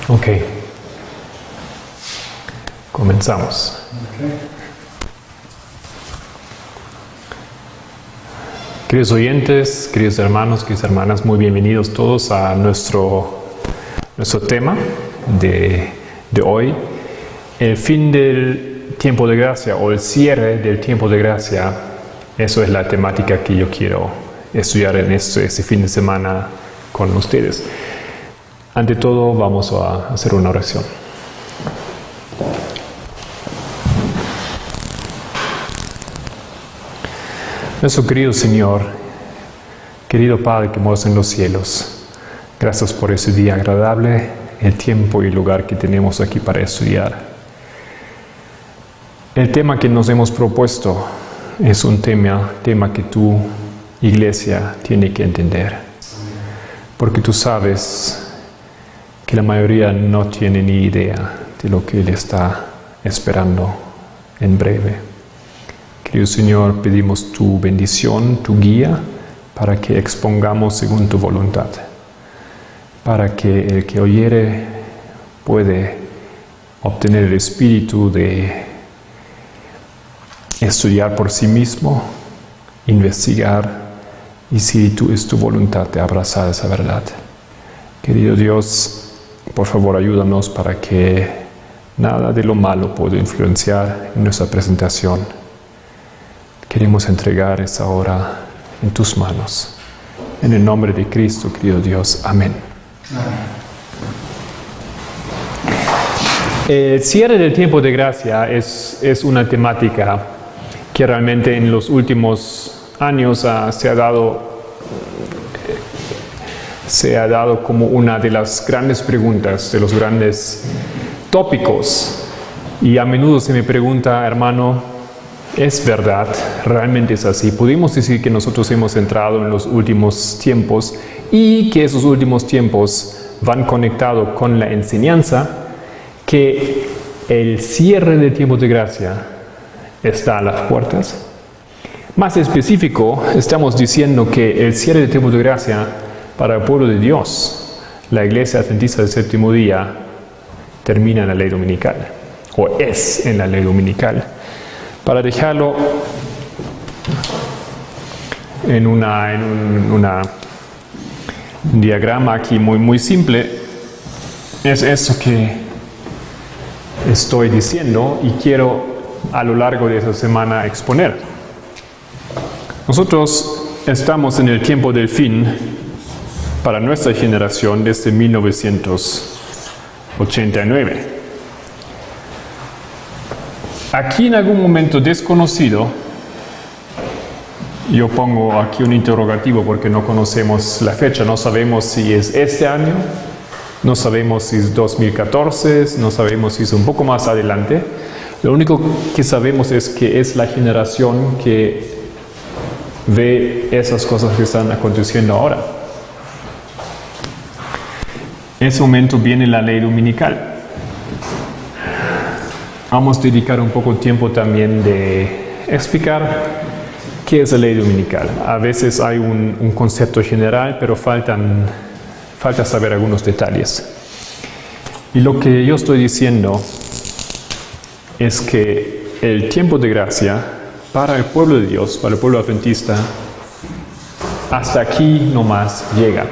Ok. Comenzamos. Queridos oyentes, queridos hermanos, queridas hermanas, muy bienvenidos todos a nuestro tema de hoy. El fin del tiempo de gracia o el cierre del tiempo de gracia, eso es la temática que yo quiero estudiar en este fin de semana con ustedes. Ante todo, vamos a hacer una oración. Nuestro querido Señor, querido Padre que moras en los cielos, gracias por ese día agradable, el tiempo y el lugar que tenemos aquí para estudiar. El tema que nos hemos propuesto es un tema que tu iglesia tiene que entender, porque tú sabes que la mayoría no tiene ni idea de lo que Él está esperando en breve. Querido Señor, pedimos tu bendición, tu guía, para que expongamos según tu voluntad, para que el que oyere puede obtener el espíritu de estudiar por sí mismo, investigar, y si es tu voluntad de abrazar esa verdad. Querido Dios, por favor ayúdanos para que nada de lo malo pueda influenciar en nuestra presentación. Queremos entregar esta hora en tus manos. En el nombre de Cristo, querido Dios. Amén. El cierre del tiempo de gracia es una temática que realmente en los últimos años se ha dado como una de las grandes preguntas, de los grandes tópicos. Y a menudo se me pregunta, hermano, ¿es verdad? ¿Realmente es así? ¿Pudimos decir que nosotros hemos entrado en los últimos tiempos y que esos últimos tiempos van conectados con la enseñanza que el cierre del tiempo de gracia está a las puertas? Más específico, estamos diciendo que el cierre del tiempo de gracia para el pueblo de Dios, la Iglesia Adventista del Séptimo Día, termina en la ley dominical, o es en la ley dominical. Para dejarlo en un diagrama aquí muy simple, es eso que estoy diciendo y quiero a lo largo de esta semana exponer. Nosotros estamos en el tiempo del fin para nuestra generación desde 1989. Aquí en algún momento desconocido, yo pongo aquí un interrogativo porque no conocemos la fecha, no sabemos si es este año, no sabemos si es 2014, no sabemos si es un poco más adelante. Lo único que sabemos es que es la generación que ve esas cosas que están aconteciendo ahora. En ese momento viene la ley dominical. Vamos a dedicar un poco de tiempo también de explicar qué es la ley dominical. A veces hay un concepto general, pero falta saber algunos detalles. Y lo que yo estoy diciendo es que el tiempo de gracia para el pueblo de Dios, para el pueblo adventista, hasta aquí nomás llega.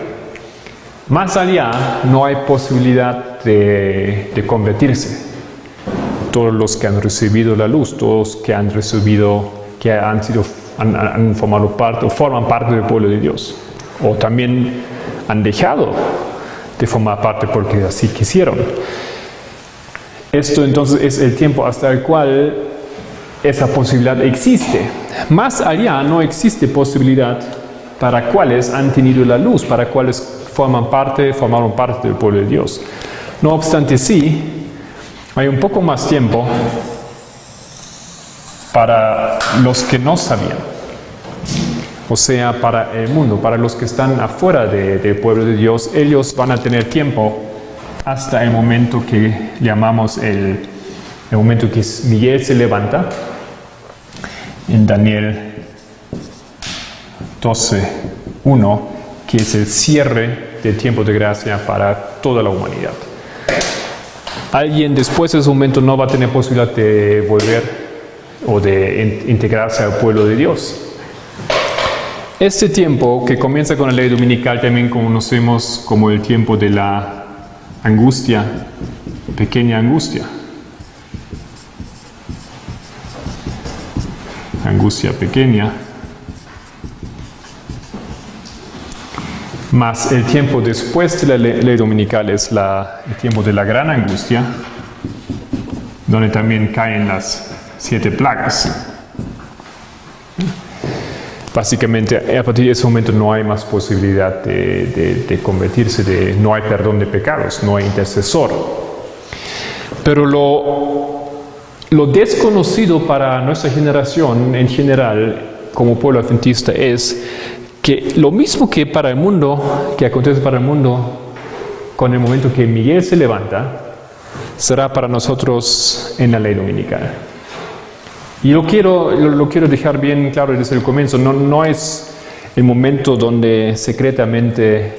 Más allá no hay posibilidad de convertirse. Todos los que han recibido la luz, todos que han recibido, que han formado parte o forman parte del pueblo de Dios, o también han dejado de formar parte porque así quisieron. Esto entonces es el tiempo hasta el cual esa posibilidad existe. Más allá no existe posibilidad para cuales han tenido la luz, para cuales formaron parte del pueblo de Dios. No obstante, sí, hay un poco más tiempo para los que no sabían, o sea, para el mundo, para los que están afuera del pueblo de Dios. Ellos van a tener tiempo hasta el momento que llamamos el momento que Miguel se levanta en Daniel 12:1, que es el cierre del tiempo de gracia para toda la humanidad. alguien después de ese momento no va a tener posibilidad de volver o de integrarse al pueblo de Dios. Este tiempo que comienza con la ley dominical también conocemos como el tiempo de la angustia, pequeña angustia. Angustia pequeña. Más el tiempo después de la ley dominical es el tiempo de la gran angustia, donde también caen las 7 plagas. Básicamente, a partir de ese momento no hay más posibilidad de convertirse, no hay perdón de pecados, no hay intercesor. Pero lo desconocido para nuestra generación en general, como pueblo adventista, es que lo mismo que para el mundo, que acontece para el mundo, con el momento que Miguel se levanta, será para nosotros en la ley dominical. Y lo quiero dejar bien claro desde el comienzo, no es el momento donde secretamente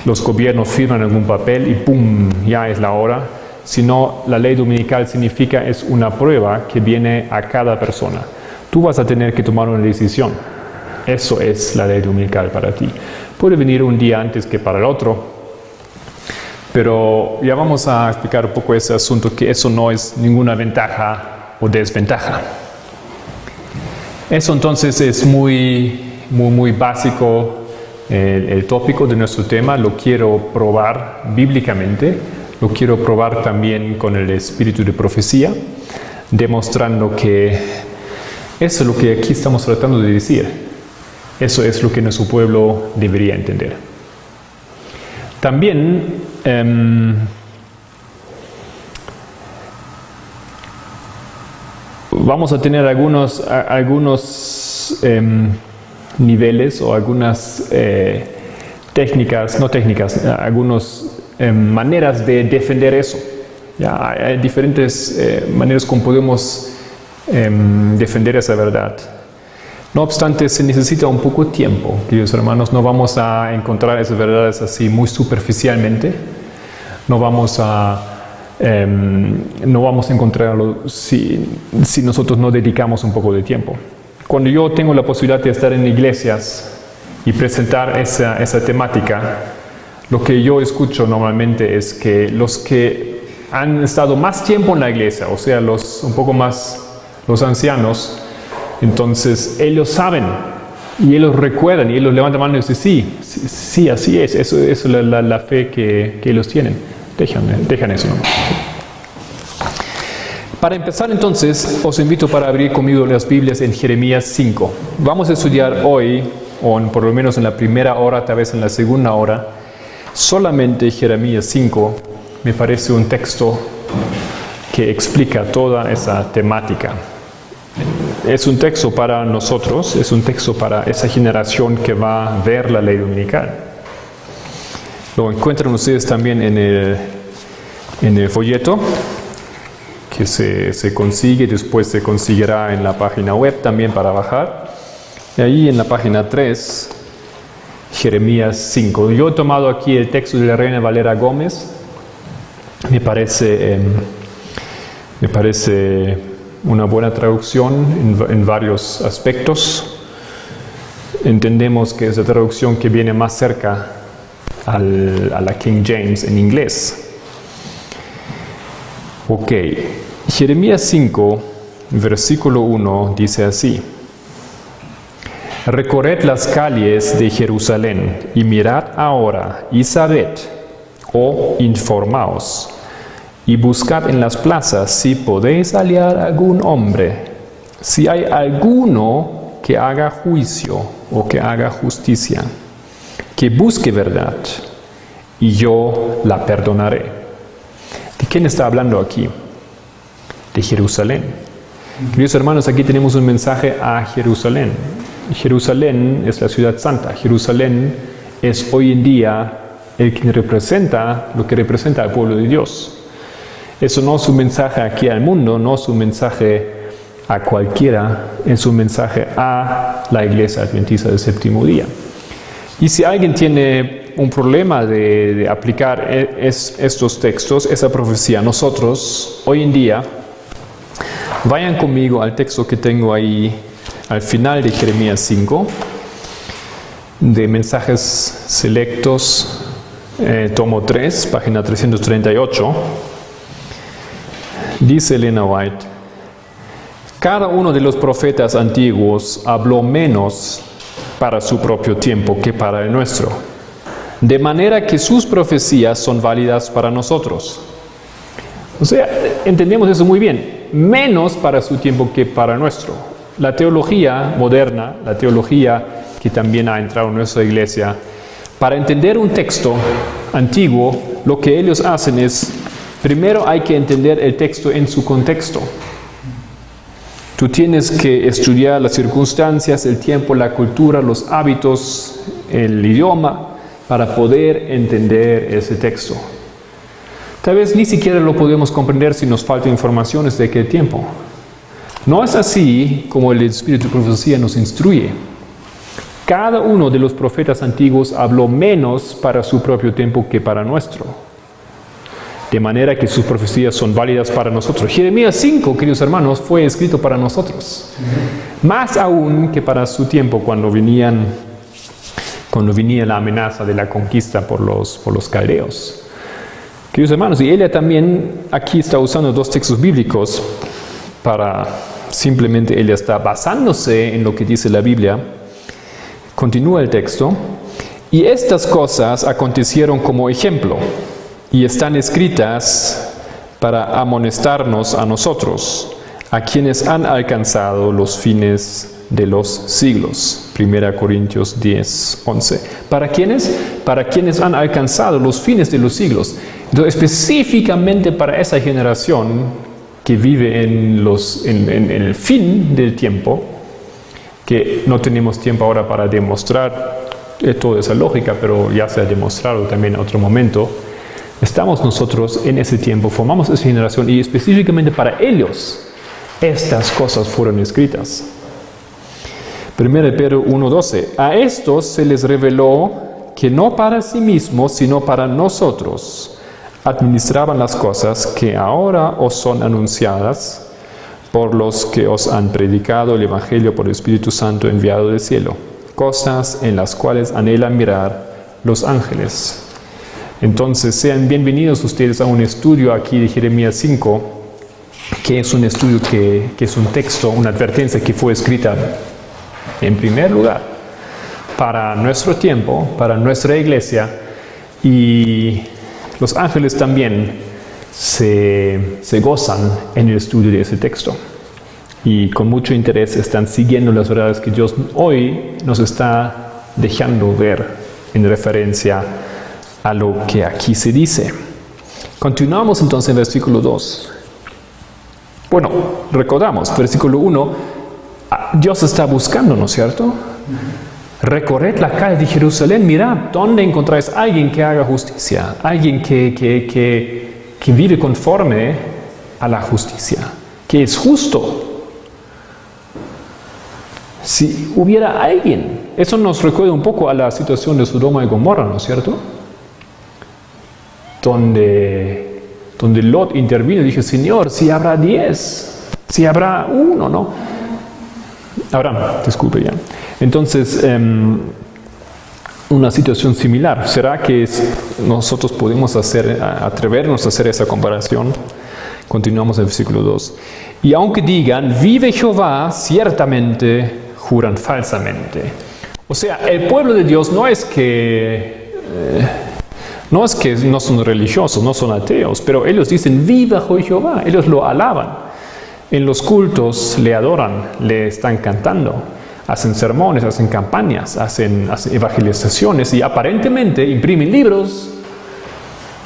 los gobiernos firman algún papel y ¡pum!, ya es la hora, sino la ley dominical significa es una prueba que viene a cada persona. Tú vas a tener que tomar una decisión. Eso es la ley dominical para ti. Puede venir un día antes que para el otro, pero ya vamos a explicar un poco ese asunto, que eso no es ninguna ventaja o desventaja. Eso entonces es muy básico el tópico de nuestro tema. Lo quiero probar bíblicamente, lo quiero probar también con el espíritu de profecía, demostrando que eso es lo que aquí estamos tratando de decir. Eso es lo que nuestro pueblo debería entender. También vamos a tener algunos niveles o algunas algunas maneras de defender eso. Ya, hay diferentes maneras como podemos defender esa verdad. No obstante, se necesita un poco de tiempo, queridos hermanos. No vamos a encontrar esas verdades así muy superficialmente. No vamos a encontrarlo si nosotros no dedicamos un poco de tiempo. Cuando yo tengo la posibilidad de estar en iglesias y presentar esa temática, lo que yo escucho normalmente es que los que han estado más tiempo en la iglesia, o sea, los ancianos, entonces ellos saben y ellos recuerdan y ellos levantan la mano y dicen, sí, así es, eso es la fe que ellos tienen. Dejan eso, ¿no? Para empezar entonces, os invito para abrir conmigo las Biblias en Jeremías 5. Vamos a estudiar hoy, o por lo menos en la primera hora, tal vez en la segunda hora, solamente Jeremías 5. Me parece un texto que explica toda esa temática. Es un texto para nosotros, es un texto para esa generación que va a ver la ley dominical. Lo encuentran ustedes también en el folleto que se consigue, después se conseguirá en la página web también para bajar. Y ahí en la página 3, Jeremías 5. Yo he tomado aquí el texto de la Reina Valera Gómez. Me parece una buena traducción en varios aspectos. Entendemos que es la traducción que viene más cerca a la King James en inglés. Ok, Jeremías 5, versículo 1 dice así: Recorred las calles de Jerusalén y mirad ahora y sabed, o informaos, y buscad en las plazas si podéis hallar algún hombre, si hay alguno que haga juicio o que haga justicia, que busque verdad, y yo la perdonaré. ¿De quién está hablando aquí? De Jerusalén. Queridos hermanos, aquí tenemos un mensaje a Jerusalén. Jerusalén es la ciudad santa. Jerusalén es hoy en día el que representa lo que representa al pueblo de Dios. Eso no es un mensaje aquí al mundo, no es un mensaje a cualquiera, es un mensaje a la iglesia adventista del séptimo día. Y si alguien tiene un problema de aplicar estos textos, esa profecía a nosotros hoy en día. Vayan conmigo al texto que tengo ahí al final de Jeremías 5, de Mensajes Selectos, tomo 3, página 338. Dice Elena White: cada uno de los profetas antiguos habló menos para su propio tiempo que para el nuestro, de manera que sus profecías son válidas para nosotros. O sea, entendemos eso muy bien. Menos para su tiempo que para nuestro. La teología moderna, la teología que también ha entrado en nuestra iglesia, para entender un texto antiguo, lo que ellos hacen es, primero hay que entender el texto en su contexto. Tú tienes que estudiar las circunstancias, el tiempo, la cultura, los hábitos, el idioma, para poder entender ese texto. Tal vez ni siquiera lo podemos comprender si nos falta informaciones de aquel tiempo. No es así como el Espíritu de Profecía nos instruye. Cada uno de los profetas antiguos habló menos para su propio tiempo que para nuestro, de manera que sus profecías son válidas para nosotros. Jeremías 5, queridos hermanos, fue escrito para nosotros. Más aún que para su tiempo, cuando venía la amenaza de la conquista por los caldeos. Queridos hermanos, y ella también aquí está usando dos textos bíblicos para simplemente, ella está basándose en lo que dice la Biblia. Continúa el texto: y estas cosas acontecieron como ejemplo y están escritas para amonestarnos a nosotros, a quienes han alcanzado los fines de los siglos. 1 Corintios 10, 11. ¿Para quiénes? Para quienes han alcanzado los fines de los siglos. Entonces, específicamente para esa generación que vive en el fin del tiempo, que no tenemos tiempo ahora para demostrar toda esa lógica, pero ya se ha demostrado también en otro momento. Estamos nosotros en ese tiempo, formamos esa generación, y específicamente para ellos estas cosas fueron escritas. 1 Pedro 1:12. A estos se les reveló que no para sí mismos, sino para nosotros administraban las cosas que ahora os son anunciadas por los que os han predicado el Evangelio por el Espíritu Santo enviado del cielo, cosas en las cuales anhelan mirar los ángeles. Entonces, sean bienvenidos ustedes a un estudio aquí de Jeremías 5, que es un estudio que es un texto, una advertencia que fue escrita en primer lugar para nuestro tiempo, para nuestra iglesia, y los ángeles también se gozan en el estudio de ese texto y con mucho interés están siguiendo las verdades que Dios hoy nos está dejando ver en referencia a lo que aquí se dice. Continuamos entonces en versículo 2. Bueno, recordamos, versículo 1, Dios está buscando, ¿no es cierto? Recorred la calle de Jerusalén, mirad dónde encontráis a alguien que haga justicia, alguien que vive conforme a la justicia, que es justo. Si hubiera alguien, eso nos recuerda un poco a la situación de Sodoma y Gomorra, ¿no es cierto? Donde Lot intervino y dijo: Señor, si habrá 10, si habrá 1, ¿no? Abraham, disculpe ya. Entonces, una situación similar. ¿Será que nosotros podemos atrevernos a hacer esa comparación? Continuamos en el versículo 2. Y aunque digan, vive Jehová, ciertamente juran falsamente. O sea, el pueblo de Dios no es que no son religiosos, no son ateos, pero ellos dicen, viva Jehová, ellos lo alaban. En los cultos le adoran, le están cantando, hacen sermones, hacen campañas, hacen evangelizaciones y aparentemente imprimen libros,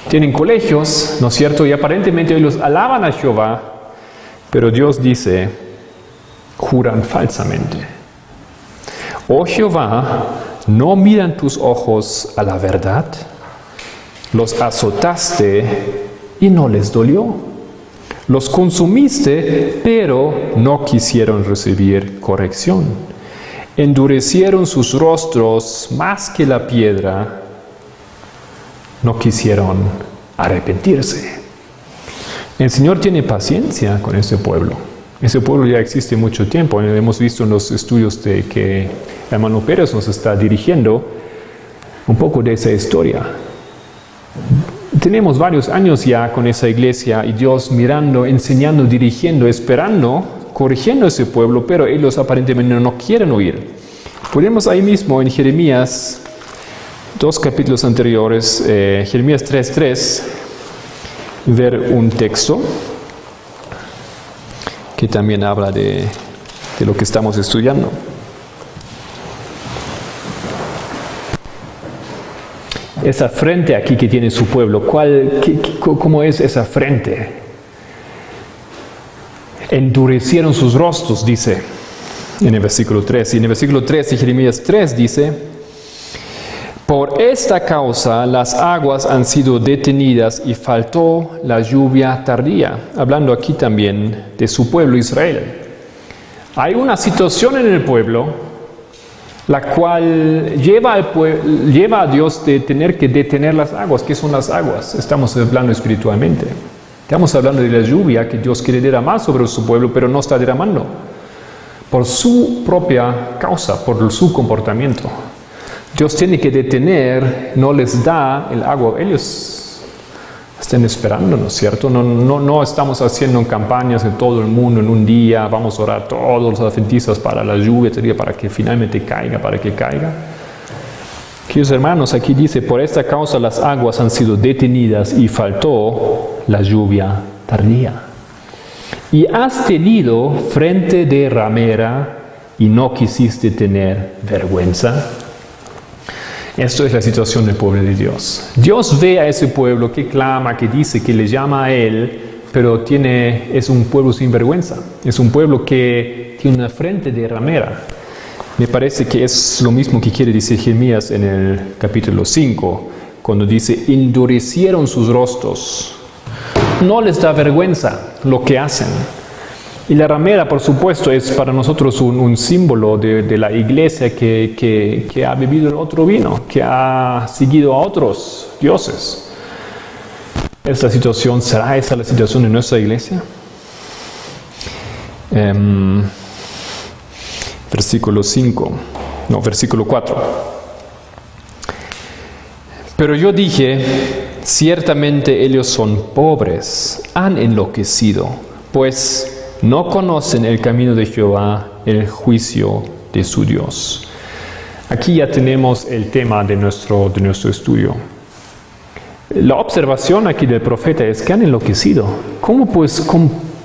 tienen colegios, ¿no es cierto? Y aparentemente ellos alaban a Jehová, pero Dios dice, juran falsamente. Oh Jehová, ¿no miran tus ojos a la verdad? Los azotaste y no les dolió. Los consumiste, pero no quisieron recibir corrección. Endurecieron sus rostros más que la piedra no quisieron arrepentirse. El Señor tiene paciencia con ese pueblo. Ese pueblo ya existe mucho tiempo. Hemos visto en los estudios de que el hermano Pérez nos está dirigiendo un poco de esa historia. Tenemos varios años ya con esa iglesia y Dios mirando, enseñando, dirigiendo, esperando, corrigiendo a ese pueblo, pero ellos aparentemente no quieren oír. Ponemos ahí mismo en Jeremías, 2 capítulos anteriores, Jeremías 3:3, ver un texto que también habla de lo que estamos estudiando. Esa frente aquí que tiene su pueblo, ¿cómo es esa frente? Endurecieron sus rostros, dice en el versículo 3. Y en el versículo 3 de Jeremías 3 dice: por esta causa las aguas han sido detenidas y faltó la lluvia tardía. Hablando aquí también de su pueblo Israel. Hay una situación en el pueblo la cual lleva a Dios de tener que detener las aguas. ¿Qué son las aguas? Estamos hablando espiritualmente. Estamos hablando de la lluvia que Dios quiere derramar sobre su pueblo, pero no está derramando. Por su propia causa, por su comportamiento. Dios tiene que detener, no les da el agua. Ellos están esperando, ¿no es cierto? No estamos haciendo campañas en todo el mundo en un día. Vamos a orar todos los adventistas para la lluvia, para que finalmente caiga, para que caiga. Queridos hermanos, aquí dice: por esta causa las aguas han sido detenidas y faltó la lluvia tardía. Y has tenido frente de ramera y no quisiste tener vergüenza. Esto es la situación del pueblo de Dios. Dios ve a ese pueblo que clama, que dice, que le llama a Él, pero es un pueblo sin vergüenza. Es un pueblo que tiene una frente de ramera. Me parece que es lo mismo que quiere decir Jeremías en el capítulo 5, cuando dice: endurecieron sus rostros. No les da vergüenza lo que hacen. Y la ramera, por supuesto, es para nosotros un símbolo de la iglesia que ha bebido el otro vino, que ha seguido a otros dioses. ¿Será esa la situación de nuestra iglesia? Versículo 4. Pero yo dije: ciertamente ellos son pobres, han enloquecido, pues no conocen el camino de Jehová, el juicio de su Dios. Aquí ya tenemos el tema de nuestro estudio. La observación aquí del profeta es que han enloquecido. ¿Cómo pues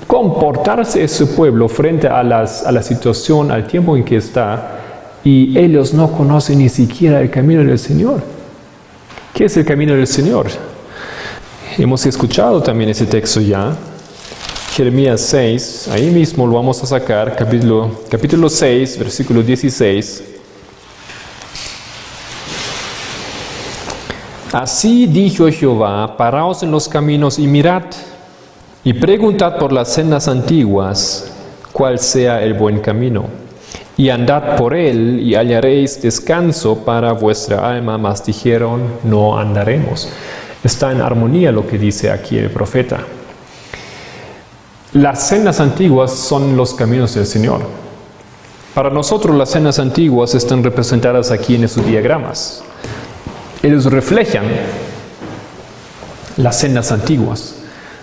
comportarse ese pueblo frente a la situación, al tiempo en que está, y ellos no conocen ni siquiera el camino del Señor? ¿Qué es el camino del Señor? Hemos escuchado también ese texto ya. Jeremías 6, ahí mismo lo vamos a sacar, capítulo 6, versículo 16. Así dijo Jehová: paraos en los caminos y mirad, y preguntad por las sendas antiguas, cuál sea el buen camino. Y andad por él, y hallaréis descanso para vuestra alma. Mas dijeron: no andaremos. Está en armonía lo que dice aquí el profeta. Las sendas antiguas son los caminos del Señor. Para nosotros las sendas antiguas están representadas aquí en esos diagramas. Ellos reflejan las sendas antiguas.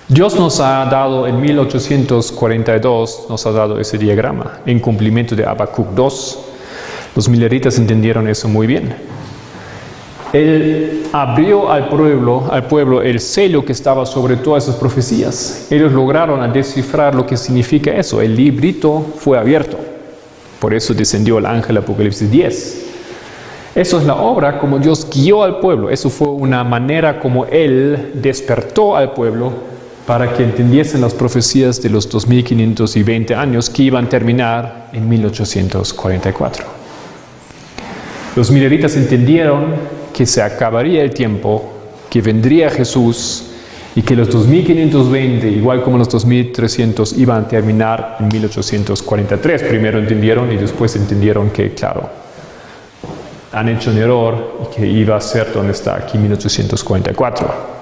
Dios nos ha dado en 1842, nos ha dado ese diagrama en cumplimiento de Habacuc 2. Los mileritas entendieron eso muy bien. Él abrió al pueblo el sello que estaba sobre todas esas profecías. Ellos lograron descifrar lo que significa eso. El librito fue abierto. Por eso descendió el ángel, Apocalipsis 10. Eso es la obra como Dios guió al pueblo. Eso fue una manera como Él despertó al pueblo para que entendiesen las profecías de los 2520 años que iban a terminar en 1844. Los mileritas entendieron que se acabaría el tiempo, que vendría Jesús y que los 2520, igual como los 2300, iban a terminar en 1843. Primero entendieron y después entendieron que, claro, han hecho un error y que iba a ser donde está aquí 1844.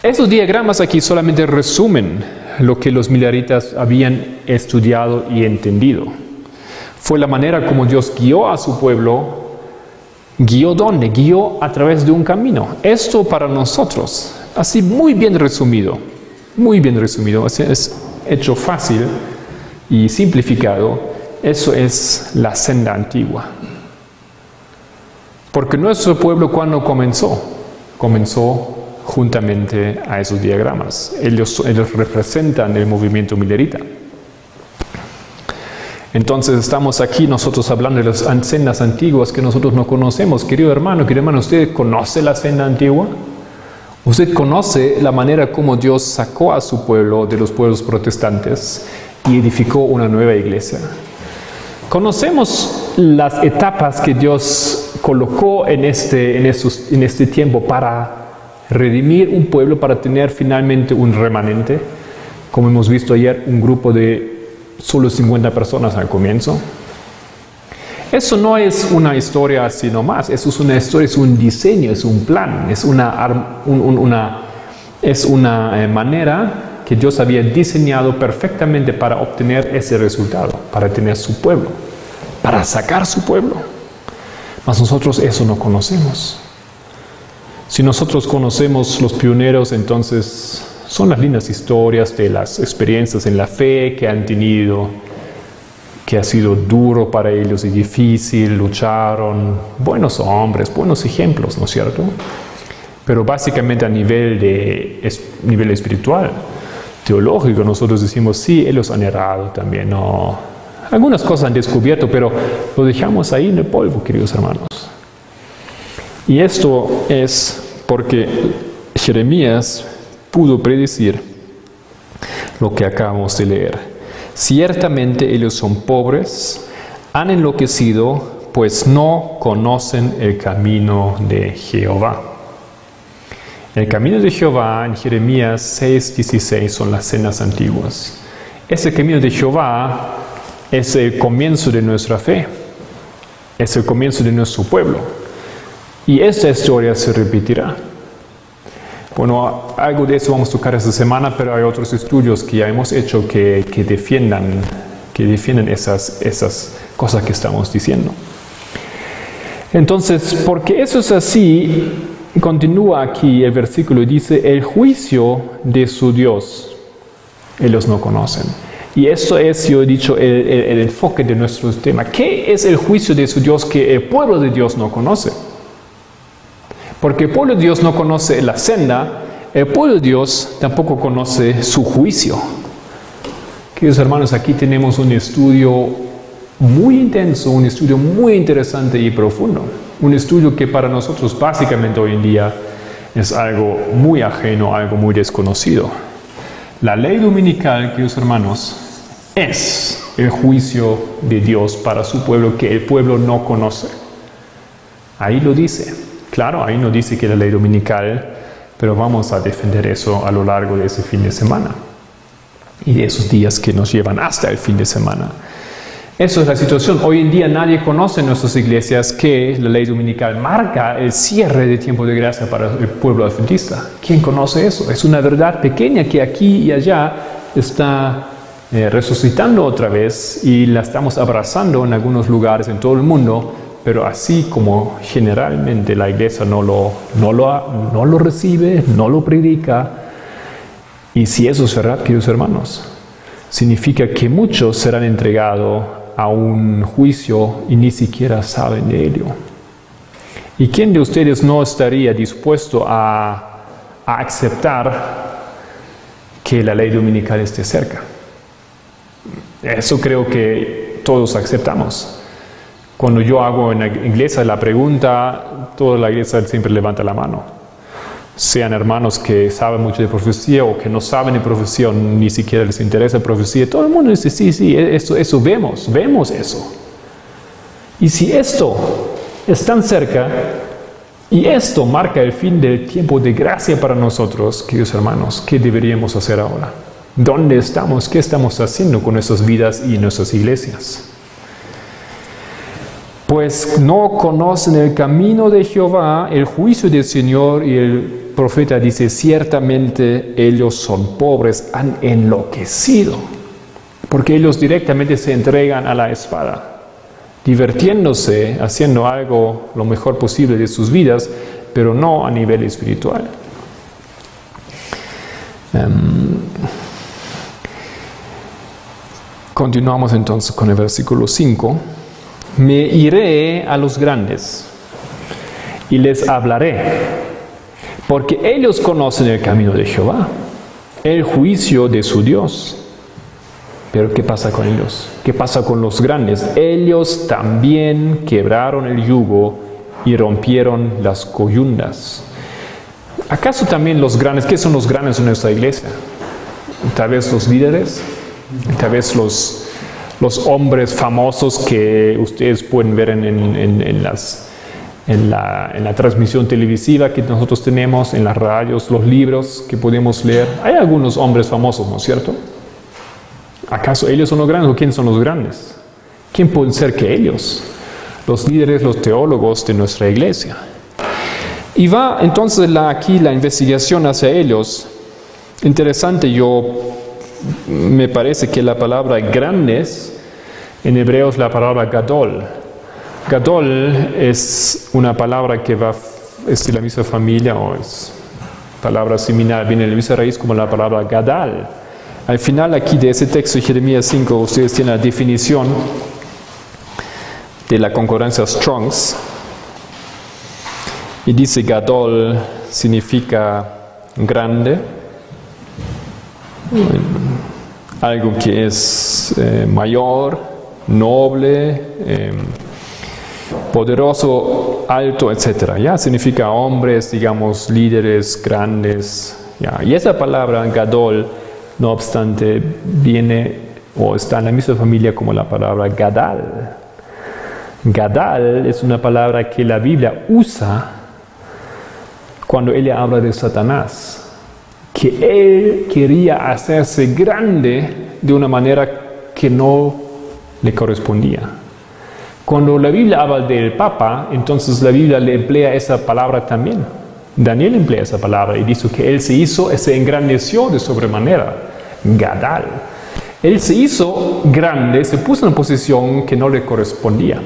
Esos diagramas aquí solamente resumen lo que los mileritas habían estudiado y entendido. Fue la manera como Dios guió a su pueblo. ¿Guió dónde? Guió a través de un camino. Esto para nosotros, así muy bien resumido, es hecho fácil y simplificado. Eso es la senda antigua. Porque nuestro pueblo, ¿cuándo comenzó? Comenzó juntamente a esos diagramas. Ellos representan el movimiento milerita. Entonces estamos aquí nosotros hablando de las sendas antiguas que nosotros no conocemos. Querido hermano, ¿usted conoce la senda antigua? ¿Usted conoce la manera como Dios sacó a su pueblo de los pueblos protestantes y edificó una nueva iglesia? Conocemos las etapas que Dios colocó en este tiempo para redimir un pueblo, para tener finalmente un remanente. Como hemos visto ayer, un grupo de solo 50 personas al comienzo. Eso no es una historia así nomás, eso es una historia, es un diseño, es un plan, es una manera que Dios había diseñado perfectamente para obtener ese resultado, para tener su pueblo, para sacar su pueblo. Mas nosotros eso no conocemos. Si nosotros conocemos los pioneros, entonces son las lindas historias de las experiencias en la fe que han tenido, que ha sido duro para ellos y difícil, lucharon, buenos hombres, buenos ejemplos, ¿no es cierto? Pero básicamente a nivel espiritual, teológico, nosotros decimos, sí, ellos han errado también, no. Algunas cosas han descubierto, pero lo dejamos ahí en el polvo, queridos hermanos. Y esto es porque Jeremías pudo predecir lo que acabamos de leer. Ciertamente ellos son pobres, han enloquecido, pues no conocen el camino de Jehová. El camino de Jehová en Jeremías 6:16 son las sendas antiguas. Ese camino de Jehová es el comienzo de nuestra fe, es el comienzo de nuestro pueblo. Y esta historia se repetirá. Bueno, algo de eso vamos a tocar esta semana, pero hay otros estudios que ya hemos hecho que defiendan esas cosas que estamos diciendo. Entonces, porque eso es así, continúa aquí el versículo y dice, el juicio de su Dios, ellos no conocen. Y eso es, yo he dicho, el enfoque de nuestro tema. ¿Qué es el juicio de su Dios que el pueblo de Dios no conoce? Porque el pueblo de Dios no conoce la senda, el pueblo de Dios tampoco conoce su juicio. Queridos hermanos, aquí tenemos un estudio muy intenso, un estudio muy interesante y profundo. Un estudio que para nosotros básicamente hoy en día es algo muy ajeno, algo muy desconocido. La ley dominical, queridos hermanos, es el juicio de Dios para su pueblo que el pueblo no conoce. Ahí lo dice. Claro, ahí no dice que la ley dominical, pero vamos a defender eso a lo largo de ese fin de semana y de esos días que nos llevan hasta el fin de semana. Eso es la situación. Hoy en día nadie conoce en nuestras iglesias que la ley dominical marca el cierre de tiempo de gracia para el pueblo adventista. ¿Quién conoce eso? Es una verdad pequeña que aquí y allá está resucitando otra vez y la estamos abrazando en algunos lugares en todo el mundo. Pero así como generalmente la iglesia no lo recibe, no lo predica. Y si eso es verdad, queridos hermanos, significa que muchos serán entregados a un juicio y ni siquiera saben de ello. ¿Y quién de ustedes no estaría dispuesto a aceptar que la ley dominical esté cerca? Eso creo que todos aceptamos. Cuando yo hago en la iglesia la pregunta, toda la iglesia siempre levanta la mano. Sean hermanos que saben mucho de profecía o que no saben de profecía o ni siquiera les interesa profecía. Todo el mundo dice, sí, eso vemos eso. Y si esto es tan cerca y esto marca el fin del tiempo de gracia para nosotros, queridos hermanos, ¿qué deberíamos hacer ahora? ¿Dónde estamos? ¿Qué estamos haciendo con nuestras vidas y nuestras iglesias? pues no conocen el camino de Jehová, el juicio del Señor, y el profeta dice, ciertamente ellos son pobres, han enloquecido, porque ellos directamente se entregan a la espada, divirtiéndose, haciendo algo lo mejor posible de sus vidas, pero no a nivel espiritual. Continuamos entonces con el versículo 5. Me iré a los grandes y les hablaré, porque ellos conocen el camino de Jehová, el juicio de su Dios. Pero ¿qué pasa con ellos? ¿Qué pasa con los grandes? Ellos también quebraron el yugo y rompieron las coyundas. ¿Acaso también los grandes? ¿Qué son los grandes en nuestra iglesia? Tal vez los líderes, tal vez los hombres famosos que ustedes pueden ver en la transmisión televisiva que nosotros tenemos, en las radios, los libros que podemos leer. Hay algunos hombres famosos, ¿no es cierto? ¿Acaso ellos son los grandes o quiénes son los grandes? ¿Quién pueden ser que ellos? Los líderes, los teólogos de nuestra iglesia. Y va entonces aquí la investigación hacia ellos. Interesante, me parece que la palabra grandes en hebreo es la palabra gadol. Gadol es una palabra que es de la misma familia o es palabra similar, viene de la misma raíz como la palabra gadal. Al final aquí de ese texto de Jeremías 5 ustedes tienen la definición de la concordancia Strong's y dice gadol significa grande, algo que es mayor, noble, poderoso, alto, etc. ¿Ya? Significa hombres, digamos, líderes, grandes. ¿Ya? Y esa palabra gadol, no obstante, viene o está en la misma familia como la palabra gadal. Gadal es una palabra que la Biblia usa cuando ella habla de Satanás, que él quería hacerse grande de una manera que no le correspondía. Cuando la Biblia habla del Papa, entonces la Biblia le emplea esa palabra también. Daniel emplea esa palabra y dice que él se engrandeció de sobremanera, gadal. Él se hizo grande, se puso en una posición que no le correspondía.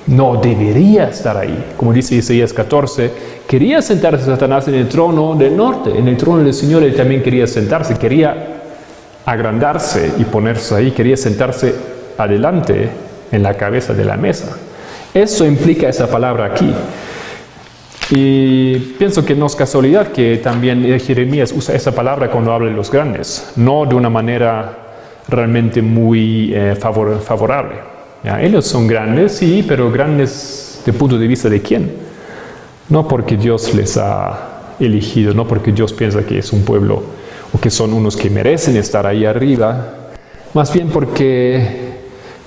No debería estar ahí. Como dice Isaías 14, quería sentarse Satanás en el trono del norte, en el trono del Señor él también quería sentarse, quería agrandarse y ponerse ahí, quería sentarse adelante en la cabeza de la mesa. Eso implica esa palabra aquí. Y pienso que no es casualidad que también Jeremías usa esa palabra cuando habla de los grandes, no de una manera realmente muy favorable. ¿Ya? Ellos son grandes, sí, pero grandes ¿de punto de vista de quién? No porque Dios les ha elegido, no porque Dios piensa que es un pueblo o que son unos que merecen estar ahí arriba, más bien porque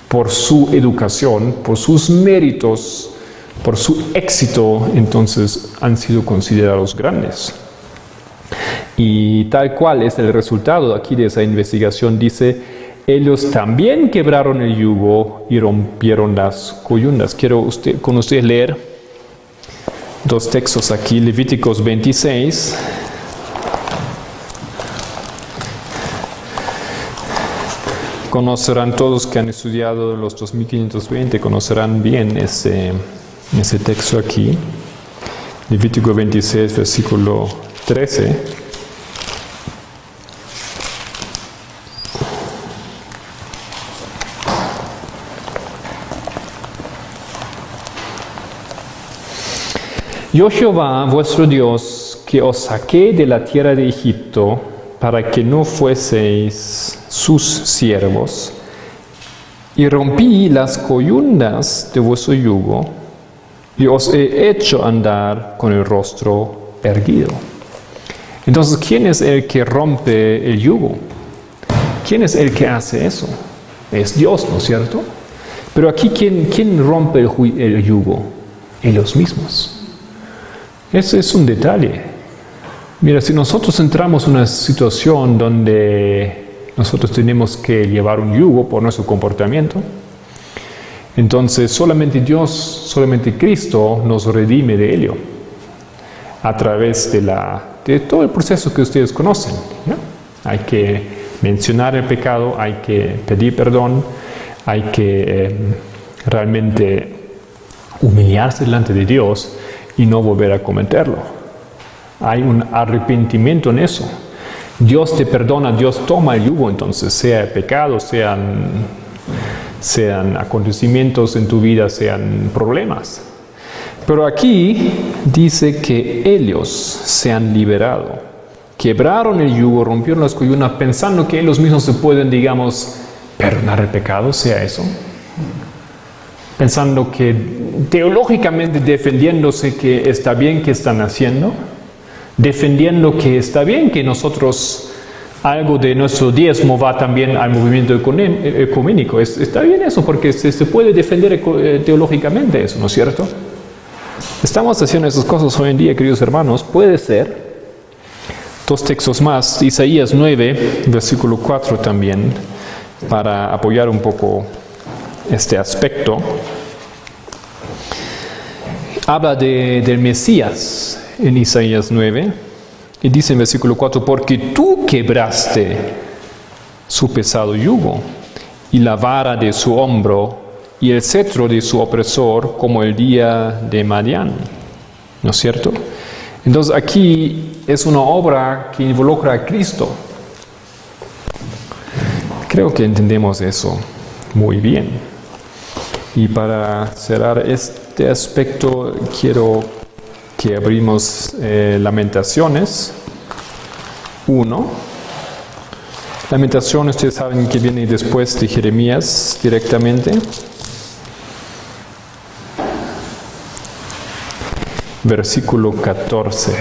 por su educación, por sus méritos, por su éxito, entonces han sido considerados grandes. Y tal cual es el resultado aquí de esa investigación, dice, ellos también quebraron el yugo y rompieron las coyundas. Quiero con ustedes leer dos textos aquí, Levíticos 26. Conocerán todos que han estudiado los 2520, conocerán bien ese texto aquí. Levítico 26, versículo 13. Yo Jehová, vuestro Dios, que os saqué de la tierra de Egipto, para que no fueseis sus siervos, y rompí las coyundas de vuestro yugo, y os he hecho andar con el rostro erguido. Entonces, ¿quién es el que rompe el yugo? ¿Quién es el que hace eso? Es Dios, ¿no es cierto? Pero aquí, ¿quién rompe el yugo? Ellos mismos. Ese es un detalle. Mira, si nosotros entramos en una situación donde nosotros tenemos que llevar un yugo por nuestro comportamiento, Entonces solamente Dios, solamente Cristo nos redime de ello a través de todo el proceso que ustedes conocen, ¿no? Hay que mencionar el pecado, hay que pedir perdón, hay que realmente humillarse delante de Dios y no volver a cometerlo. Hay un arrepentimiento en eso. Dios te perdona, Dios toma el yugo, entonces, sea pecado, sean acontecimientos en tu vida, sean problemas. Pero aquí dice que ellos se han liberado, quebraron el yugo, rompieron las coyunas, pensando que ellos mismos se pueden, digamos, perdonar el pecado, sea eso. Pensando que teológicamente defendiéndose que está bien que están haciendo, defendiendo que está bien que nosotros algo de nuestro diezmo va también al movimiento ecuménico. Está bien eso porque se puede defender teológicamente eso, ¿no es cierto? Estamos haciendo esas cosas hoy en día, queridos hermanos. Puede ser. Dos textos más, Isaías 9, versículo 4 también, para apoyar un poco este aspecto. Habla del Mesías en Isaías 9 y dice en versículo 4, porque tú quebraste su pesado yugo y la vara de su hombro y el cetro de su opresor como el día de Madián. ¿No es cierto? Entonces aquí es una obra que involucra a Cristo. Creo que entendemos eso muy bien. Y para cerrar este aspecto, quiero que abrimos Lamentaciones 1. Lamentaciones, ustedes saben que viene después de Jeremías directamente. Versículo 14.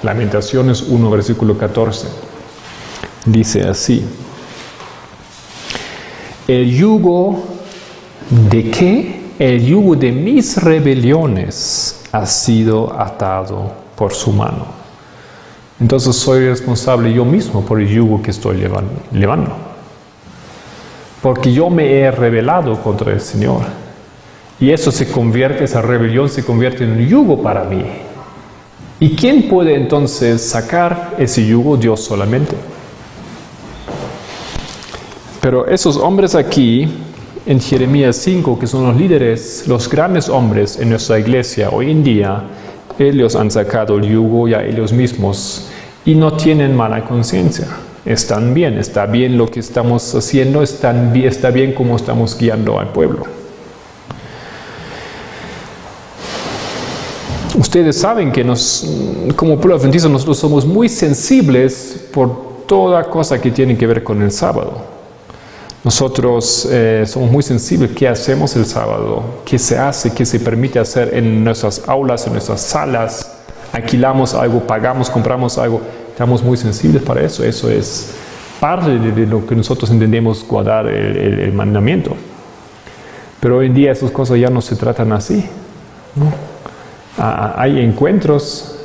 Lamentaciones 1, versículo 14. Dice así. ¿El yugo de qué? El yugo de mis rebeliones ha sido atado por su mano. Entonces soy responsable yo mismo por el yugo que estoy llevando. Porque yo me he rebelado contra el Señor. Y eso esa rebelión se convierte en un yugo para mí. ¿Y quién puede entonces sacar ese yugo? Dios solamente. Pero esos hombres aquí, en Jeremías 5, que son los líderes, los grandes hombres en nuestra iglesia hoy en día, ellos han sacado el yugo ya ellos mismos y no tienen mala conciencia. Están bien, está bien lo que estamos haciendo, está bien como estamos guiando al pueblo. Ustedes saben que como pueblo adventista nosotros somos muy sensibles por toda cosa que tiene que ver con el sábado. Nosotros somos muy sensibles qué hacemos el sábado, qué se hace, qué se permite hacer en nuestras aulas, en nuestras salas, alquilamos algo, pagamos, compramos algo. Estamos muy sensibles para eso. Eso es parte de lo que nosotros entendemos guardar el mandamiento. Pero hoy en día esas cosas ya no se tratan así, ¿no? Hay encuentros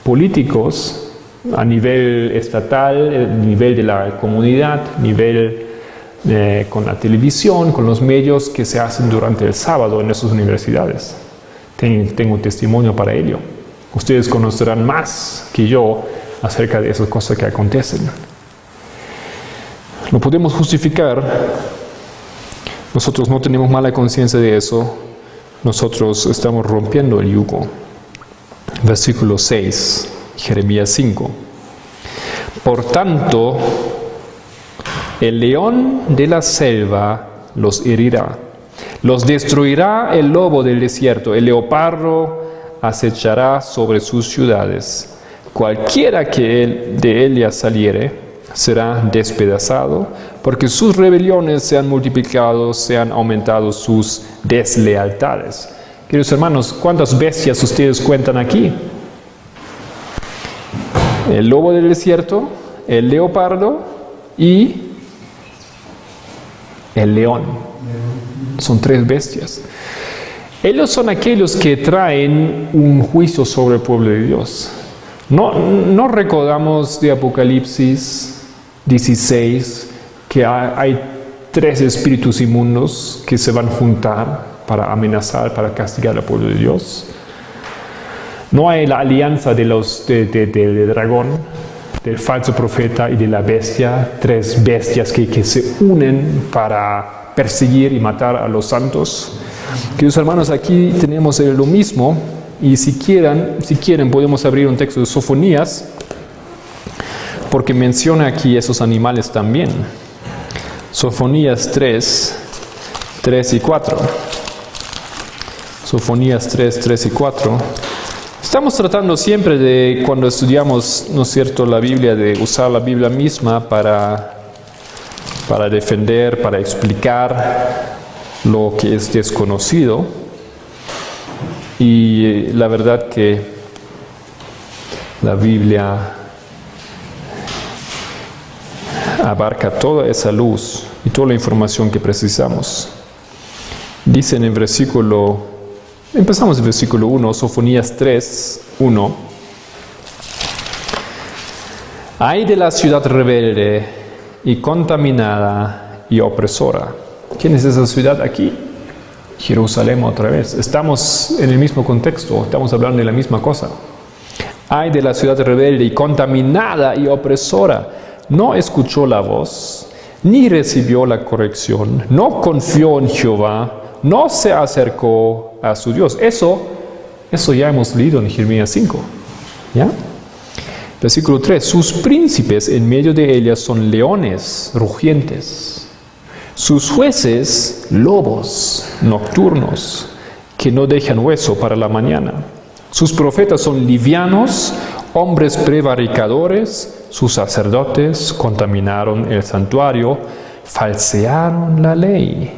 políticos a nivel estatal, a nivel de la comunidad, a nivel con la televisión, con los medios que se hacen durante el sábado en nuestras universidades. Tengo testimonio para ello. Ustedes conocerán más que yo acerca de esas cosas que acontecen. Lo podemos justificar. Nosotros no tenemos mala conciencia de eso. Nosotros estamos rompiendo el yugo. Versículo 6, Jeremías 5. Por tanto, el león de la selva los herirá, los destruirá el lobo del desierto, el leopardo acechará sobre sus ciudades. Cualquiera que de ellas saliere será despedazado, porque sus rebeliones se han multiplicado, se han aumentado sus deslealtades. Queridos hermanos, ¿cuántas bestias ustedes cuentan aquí? El lobo del desierto, el leopardo y el león. Son 3 bestias. Ellos son aquellos que traen un juicio sobre el pueblo de Dios. No recordamos de Apocalipsis 16 que hay 3 espíritus inmundos que se van a juntar para amenazar, para castigar al pueblo de Dios. No hay la alianza del dragón, del falso profeta y de la bestia, tres bestias que se unen para perseguir y matar a los santos. Queridos hermanos, aquí tenemos lo mismo, y si quieren podemos abrir un texto de Sofonías, porque menciona aquí esos animales también. Sofonías 3 y 4. Sofonías 3 y 4. Estamos tratando siempre de, cuando estudiamos, ¿no es cierto?, la Biblia, de usar la Biblia misma para defender, para explicar lo que es desconocido. Y la verdad que la Biblia abarca toda esa luz y toda la información que precisamos. Dicen en empezamos en versículo 1, Sofonías 3, 1. Ay de la ciudad rebelde y contaminada y opresora. ¿Quién es esa ciudad aquí? Jerusalén otra vez. Estamos en el mismo contexto, estamos hablando de la misma cosa. Ay de la ciudad rebelde y contaminada y opresora. No escuchó la voz, ni recibió la corrección, no confió en Jehová, no se acercó a su Dios. Eso ya hemos leído en Jeremías 5. ¿Ya? Versículo 3. Sus príncipes en medio de ella son leones rugientes. Sus jueces, lobos nocturnos, que no dejan hueso para la mañana. Sus profetas son livianos, hombres prevaricadores. Sus sacerdotes contaminaron el santuario, falsearon la ley.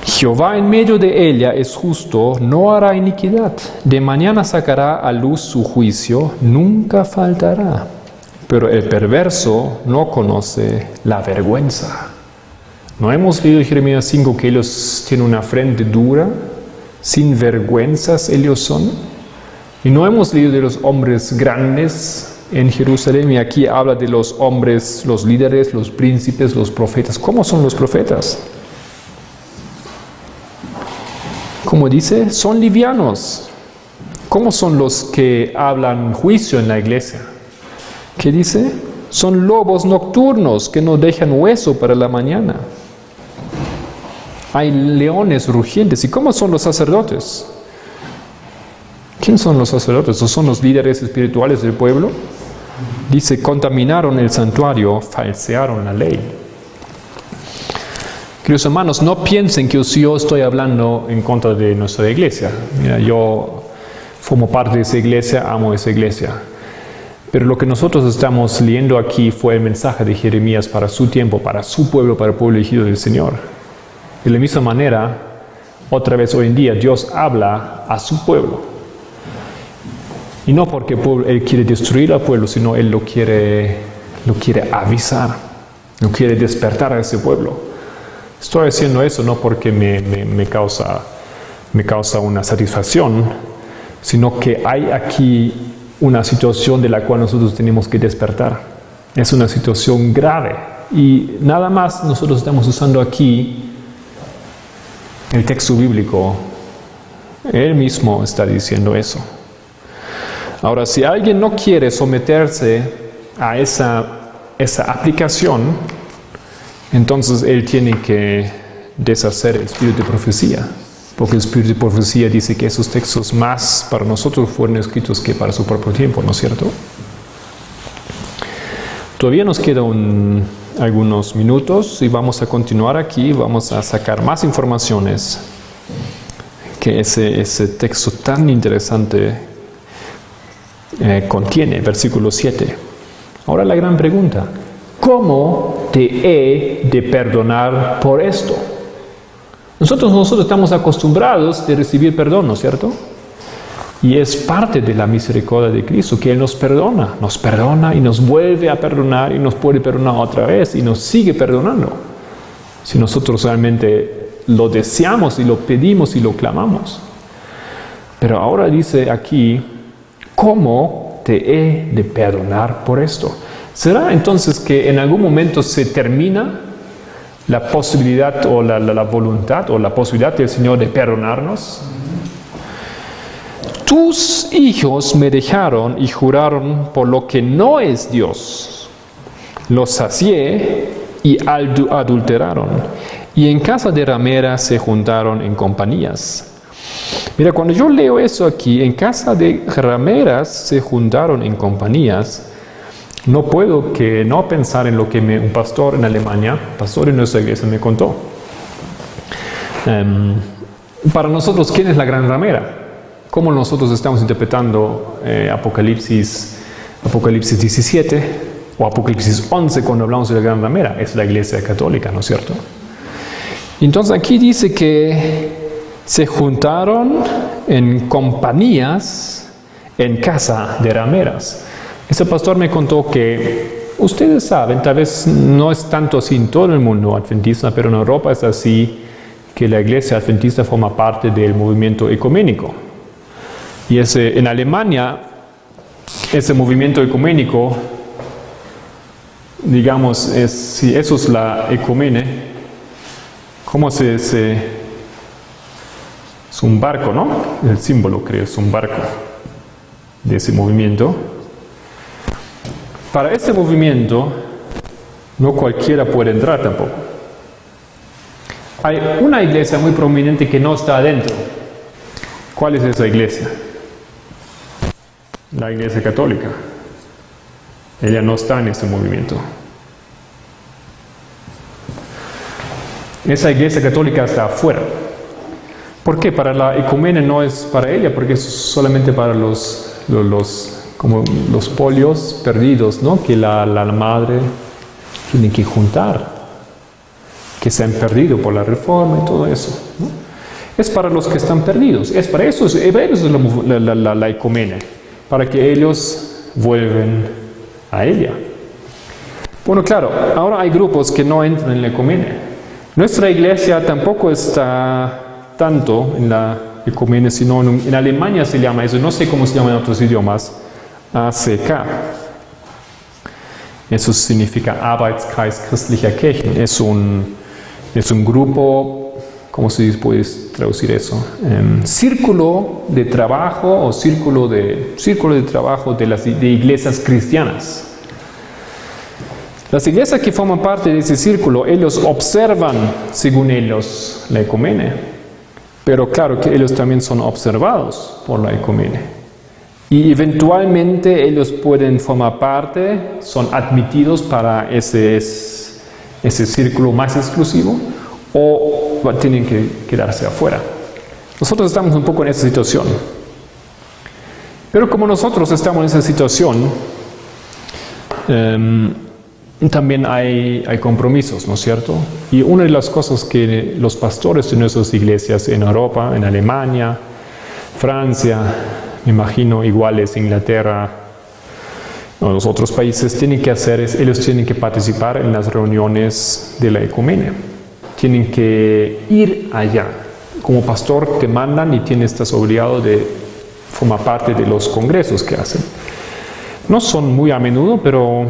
Jehová en medio de ella es justo, no hará iniquidad. De mañana sacará a luz su juicio, nunca faltará. Pero el perverso no conoce la vergüenza. ¿No hemos leído en Jeremías 5 que ellos tienen una frente dura? Sin vergüenzas ellos son. Y no hemos leído de los hombres grandes en Jerusalén, y aquí habla de los hombres, los líderes, los príncipes, los profetas. ¿Cómo son los profetas? Como dice, son livianos. ¿Cómo son los que hablan juicio en la iglesia? ¿Qué dice? Son lobos nocturnos que no dejan hueso para la mañana. Hay leones rugientes. ¿Y cómo son los sacerdotes? ¿Quién son los sacerdotes? ¿O son los líderes espirituales del pueblo? Dice, contaminaron el santuario, falsearon la ley. Queridos hermanos, no piensen que si yo estoy hablando en contra de nuestra iglesia. Mira, yo formo parte de esa iglesia, amo esa iglesia. Pero lo que nosotros estamos leyendo aquí fue el mensaje de Jeremías para su tiempo, para su pueblo, para el pueblo elegido del Señor. De la misma manera, otra vez hoy en día, Dios habla a su pueblo. Y no porque Él quiere destruir al pueblo, sino Él lo quiere avisar, lo quiere despertar a ese pueblo. Estoy haciendo eso no porque me causa una satisfacción, sino que hay aquí una situación de la cual nosotros tenemos que despertar. Es una situación grave. Y nada más nosotros estamos usando aquí el texto bíblico. Él mismo está diciendo eso. Ahora, si alguien no quiere someterse a esa aplicación, entonces él tiene que deshacer el espíritu de profecía. Porque el espíritu de profecía dice que esos textos más para nosotros fueron escritos que para su propio tiempo, ¿no es cierto? Todavía nos quedan algunos minutos y vamos a continuar aquí, vamos a sacar más informaciones que ese texto tan interesante contiene, versículo 7. Ahora la gran pregunta, ¿cómo te he de perdonar por esto? Nosotros estamos acostumbrados de recibir perdón, ¿no es cierto? Y es parte de la misericordia de Cristo que Él nos perdona y nos vuelve a perdonar y nos puede perdonar otra vez y nos sigue perdonando. Si nosotros realmente lo deseamos y lo pedimos y lo clamamos. Pero ahora dice aquí, ¿cómo te he de perdonar por esto? ¿Será entonces que en algún momento se termina la posibilidad o la voluntad o la posibilidad del Señor de perdonarnos. Tus hijos me dejaron y juraron por lo que no es Dios. Los sacié y adulteraron. Y en casa de rameras se juntaron en compañías. Mira, cuando yo leo eso aquí, en casa de rameras se juntaron en compañías, no puedo que no pensar en lo que un pastor en Alemania, pastor en nuestra iglesia, me contó. Para nosotros, ¿quién es la gran ramera? ¿Cómo nosotros estamos interpretando Apocalipsis 17 o Apocalipsis 11 cuando hablamos de la gran ramera? Es la iglesia católica, ¿no es cierto? Entonces aquí dice que se juntaron en compañías en casa de rameras. Ese pastor me contó que ustedes saben, tal vez no es tanto así en todo el mundo adventista, pero en Europa es así, que la iglesia adventista forma parte del movimiento ecuménico. Y en Alemania, ese movimiento ecuménico, digamos, si eso es la ecumene, ¿cómo es un barco, ¿no? El símbolo, creo, es un barco de ese movimiento. Para ese movimiento, no cualquiera puede entrar tampoco. Hay una iglesia muy prominente que no está adentro. ¿Cuál es esa iglesia? La iglesia católica. Ella no está en ese movimiento. Esa iglesia católica está afuera. ¿Por qué? Para la ecumene no es para ella, porque es solamente para como los polios perdidos, ¿no? Que la madre tiene que juntar, que se han perdido por la reforma y todo eso, ¿no? Es para los que están perdidos, es para eso, es la ecumene, para que ellos vuelven a ella. Bueno, claro, ahora hay grupos que no entran en la ecumene. Nuestra iglesia tampoco está tanto en la ecumene, sino en Alemania se llama eso, no sé cómo se llama en otros idiomas, ACK. Eso significa Arbeitskreis Christlicher Kirchen. Es un grupo, ¿cómo se puede traducir eso? Círculo de trabajo o círculo de trabajo de iglesias cristianas. Las iglesias que forman parte de ese círculo, ellos observan, según ellos, la ecumene. Pero claro que ellos también son observados por la ecumene. Y eventualmente ellos pueden formar parte, son admitidos para ese círculo más exclusivo, o tienen que quedarse afuera. Nosotros estamos un poco en esa situación. Pero como nosotros estamos en esa situación, también hay compromisos, ¿no es cierto? Y una de las cosas que los pastores de nuestras iglesias en Europa, en Alemania, Francia, me imagino iguales Inglaterra o los otros países, tienen que hacer es, ellos tienen que participar en las reuniones de la ecumene. Tienen que ir allá. Como pastor te mandan y estás obligado de formar parte de los congresos que hacen. No son muy a menudo, pero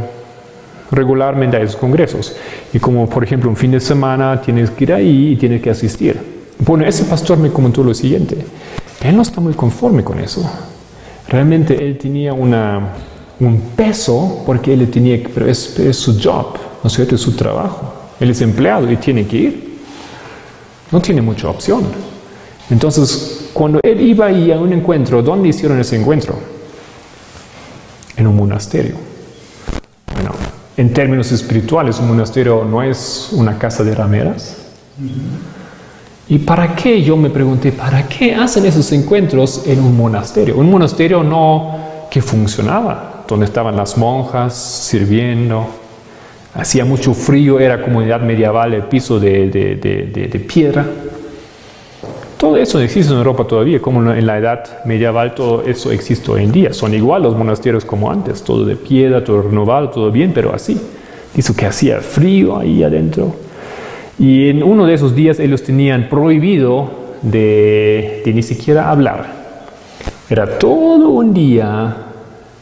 regularmente hay esos congresos. Y como por ejemplo un fin de semana tienes que ir ahí y tienes que asistir. Bueno, ese pastor me comentó lo siguiente. Él no está muy conforme con eso. Realmente él tenía un peso porque él tenía, pero es su job, ¿no es cierto? Es su trabajo. Él es empleado y tiene que ir. No tiene mucha opción. Entonces, cuando él iba ahí a un encuentro, ¿dónde hicieron ese encuentro? En un monasterio. Bueno, en términos espirituales, un monasterio no es una casa de rameras. ¿Y para qué? Yo me pregunté, ¿para qué hacen esos encuentros en un monasterio? Un monasterio no que funcionaba, donde estaban las monjas sirviendo, hacía mucho frío, era comunidad medieval, el piso de piedra. Todo eso existe en Europa todavía, como en la edad medieval todo eso existe hoy en día. Son igual los monasterios como antes, todo de piedra, todo renovado, todo bien, pero así. Dice que hacía frío ahí adentro. Y en uno de esos días ellos tenían prohibido de ni siquiera hablar. Era todo un día,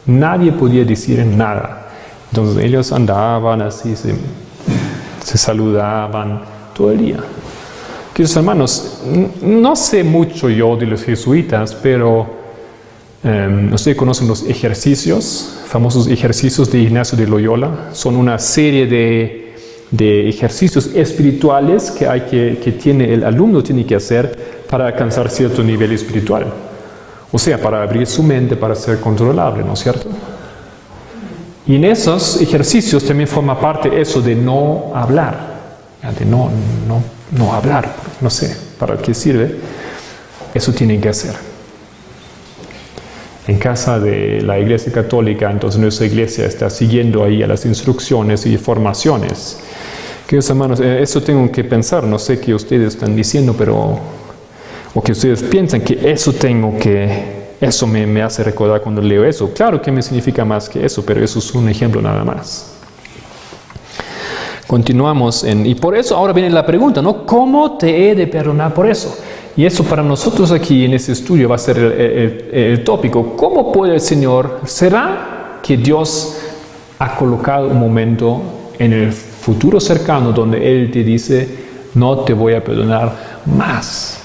nadie podía decir nada. Entonces ellos andaban así, se saludaban todo el día. Queridos hermanos, no sé mucho yo de los jesuitas, pero ustedes conocen los ejercicios, famosos ejercicios de Ignacio de Loyola. Son una serie de ejercicios espirituales que tiene el alumno tiene que hacer para alcanzar cierto nivel espiritual. O sea, para abrir su mente, para ser controlable, ¿no es cierto? Y en esos ejercicios también forma parte eso de no hablar, de no hablar, no sé para qué sirve. Eso tienen que hacer. En casa de la Iglesia Católica, entonces nuestra iglesia está siguiendo ahí a las instrucciones y formaciones. Queridos hermanos, eso tengo que pensar, no sé qué ustedes están diciendo, o que ustedes piensan que eso me hace recordar cuando leo eso. Claro que me significa más que eso, pero eso es un ejemplo nada más. Continuamos, y por eso ahora viene la pregunta, ¿no? ¿Cómo te he de perdonar por eso? Y eso para nosotros aquí en este estudio va a ser el tópico. ¿Cómo puede el Señor? ¿Será que Dios ha colocado un momento en el futuro cercano donde Él te dice, no te voy a perdonar más?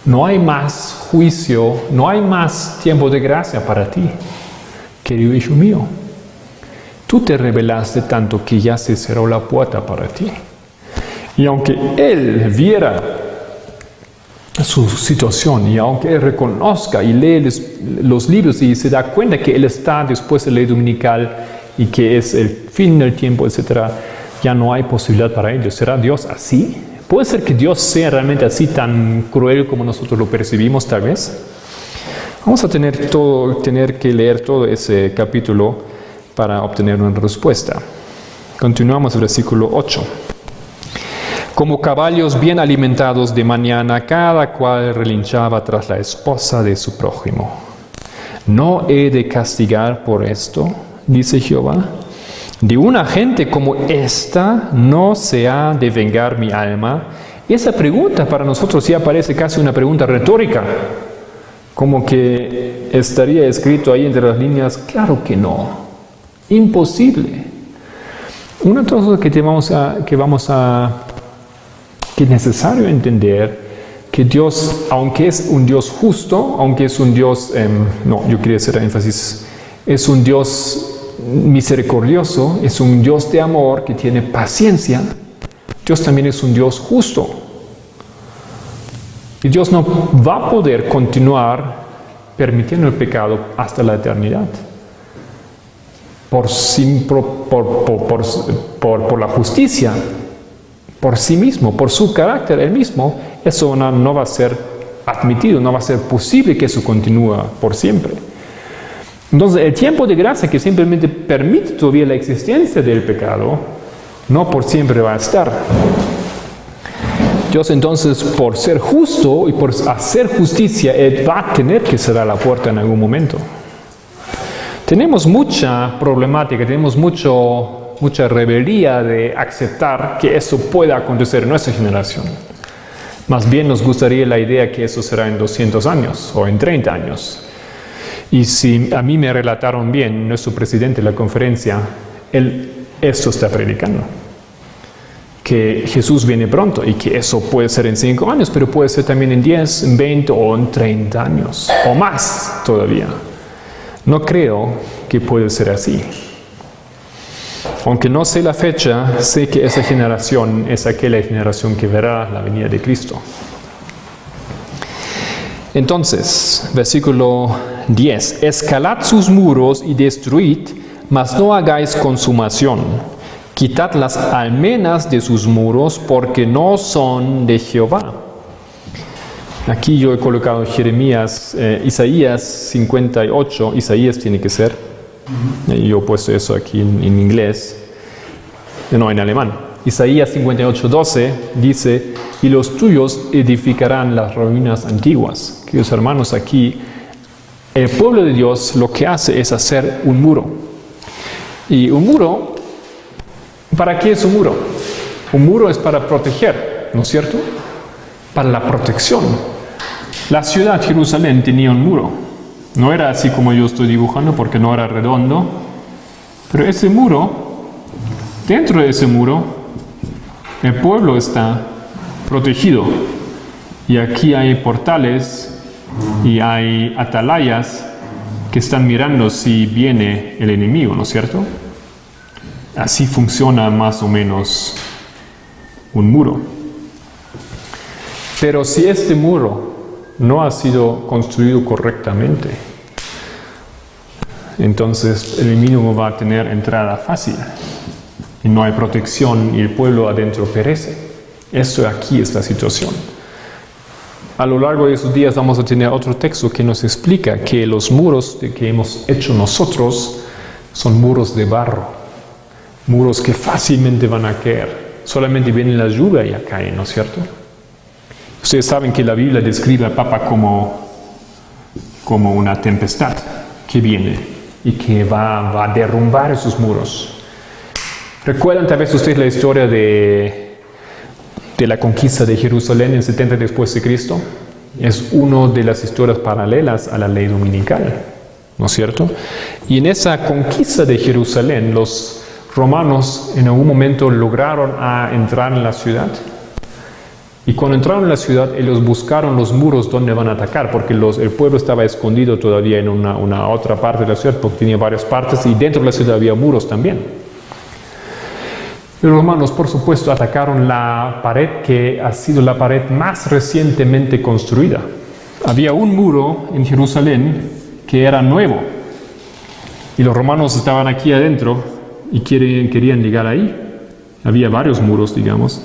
No hay más juicio, no hay más tiempo de gracia para ti, querido hijo mío. Tú te rebelaste tanto que ya se cerró la puerta para ti. Y aunque Él viera su situación, y aunque Él reconozca y lee los libros y se da cuenta que Él está después de la ley dominical y que es el fin del tiempo, etc., ya no hay posibilidad para ellos. ¿Será Dios así? ¿Puede ser que Dios sea realmente así tan cruel como nosotros lo percibimos tal vez? Vamos a tener que leer todo ese capítulo para obtener una respuesta. Continuamos el versículo 8. Como caballos bien alimentados de mañana, cada cual relinchaba tras la esposa de su prójimo. ¿No he de castigar por esto? Dice Jehová. De una gente como esta no se ha de vengar mi alma. Y esa pregunta para nosotros ya parece casi una pregunta retórica. Como que estaría escrito ahí entre las líneas, claro que no. Imposible. Una cosa que es necesario entender que Dios, aunque es un Dios justo, aunque es un Dios, yo quería hacer énfasis, es un Dios misericordioso, es un Dios de amor que tiene paciencia. Dios también es un Dios justo. Y Dios no va a poder continuar permitiendo el pecado hasta la eternidad. Por la justicia, por sí mismo, por su carácter él mismo, eso no va a ser admitido, no va a ser posible que eso continúe por siempre. Entonces, el tiempo de gracia que simplemente permite todavía la existencia del pecado, no por siempre va a estar. Dios entonces, por ser justo y por hacer justicia, Él va a tener que cerrar la puerta en algún momento. Tenemos mucha problemática, tenemos mucha rebeldía de aceptar que eso pueda acontecer en nuestra generación. Más bien nos gustaría la idea que eso será en 200 años o en 30 años. Y si a mí me relataron bien, nuestro presidente de la conferencia, esto está predicando. Que Jesús viene pronto y que eso puede ser en 5 años, pero puede ser también en 10, en 20 o en 30 años, o más todavía. No creo que puede ser así. Aunque no sé la fecha, sé que esa generación es aquella generación que verá la venida de Cristo. Entonces, versículo 10. Escalad sus muros y destruid, mas no hagáis consumación. Quitad las almenas de sus muros, porque no son de Jehová. Aquí yo he colocado Isaías 58, Isaías tiene que ser. Yo he puesto eso aquí en inglés, no, en alemán. Isaías 58, 12 dice, y los tuyos edificarán las ruinas antiguas. Queridos hermanos, aquí el pueblo de Dios lo que hace es hacer un muro. Y un muro, ¿para qué es un muro? Un muro es para proteger, ¿no es cierto? Para la protección. La ciudad de Jerusalén tenía un muro. No era así como yo estoy dibujando porque no era redondo, pero ese muro dentro de ese muro, el pueblo está protegido. Y aquí hay portales y hay atalayas que están mirando si viene el enemigo, ¿no es cierto? Así funciona más o menos un muro. Pero si este muro no ha sido construido correctamente, entonces el enemigo va a tener entrada fácil y no hay protección y el pueblo adentro perece. Esto aquí es la situación. A lo largo de esos días vamos a tener otro texto que nos explica que los muros que hemos hecho nosotros son muros de barro, muros que fácilmente van a caer. Solamente viene la lluvia y ya caen, ¿no es cierto? Ustedes saben que la Biblia describe al Papa como una tempestad que viene y que va a derrumbar esos muros. ¿Recuerdan tal vez ustedes la historia de la conquista de Jerusalén en 70 después de Cristo? Es una de las historias paralelas a la ley dominical, ¿no es cierto? Y en esa conquista de Jerusalén, los romanos en algún momento lograron entrar en la ciudad. Y cuando entraron en la ciudad, ellos buscaron los muros donde van a atacar, porque el pueblo estaba escondido todavía en una otra parte de la ciudad, porque tenía varias partes, y dentro de la ciudad había muros también. Los romanos, por supuesto, atacaron la pared que ha sido la pared más recientemente construida. Había un muro en Jerusalén que era nuevo, y los romanos estaban aquí adentro y querían llegar ahí. Había varios muros, digamos.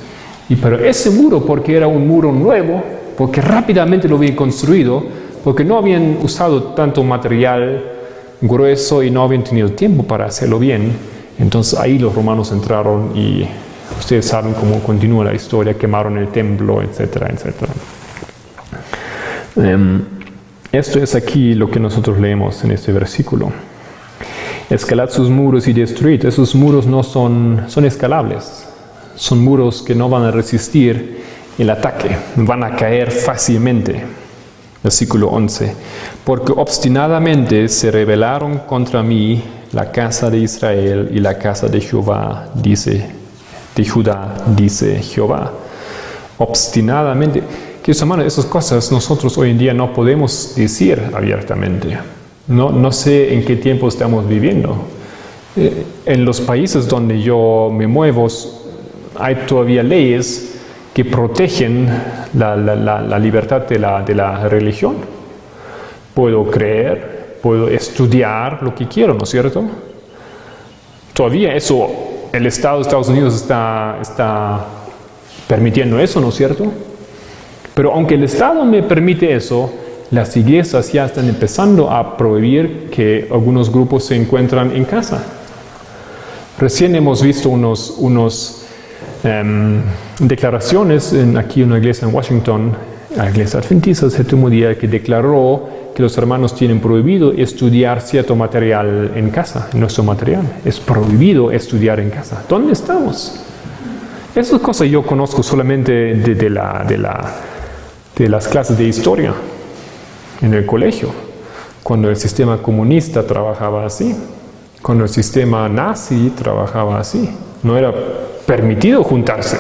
Pero ese muro, porque era un muro nuevo, porque rápidamente lo habían construido, porque no habían usado tanto material grueso y no habían tenido tiempo para hacerlo bien, entonces ahí los romanos entraron y ustedes saben cómo continúa la historia, quemaron el templo, etcétera, etcétera. Esto es aquí lo que nosotros leemos en este versículo. Escalad sus muros y destruid. Esos muros no son escalables. Son muros que no van a resistir el ataque, van a caer fácilmente. Versículo 11. Porque obstinadamente se rebelaron contra mí la casa de Israel y la casa de Jehová, de Judá, dice Jehová. Obstinadamente. Que hermano, esas cosas nosotros hoy en día no podemos decir abiertamente. No sé en qué tiempo estamos viviendo. En los países donde yo me muevo, hay todavía leyes que protegen la libertad de la religión. Puedo creer, puedo estudiar lo que quiero, ¿no es cierto? Todavía eso, el Estado de Estados Unidos está permitiendo eso, ¿no es cierto? Pero aunque el Estado me permite eso, las iglesias ya están empezando a prohibir que algunos grupos se encuentran en casa. Recién hemos visto unos declaraciones aquí en una iglesia en Washington, la iglesia adventista del séptimo día, que declaró que los hermanos tienen prohibido estudiar cierto material en casa, nuestro material. Es prohibido estudiar en casa. ¿Dónde estamos? Esas cosas yo conozco solamente de las clases de historia en el colegio, cuando el sistema comunista trabajaba así, cuando el sistema nazi trabajaba así. No era permitido juntarse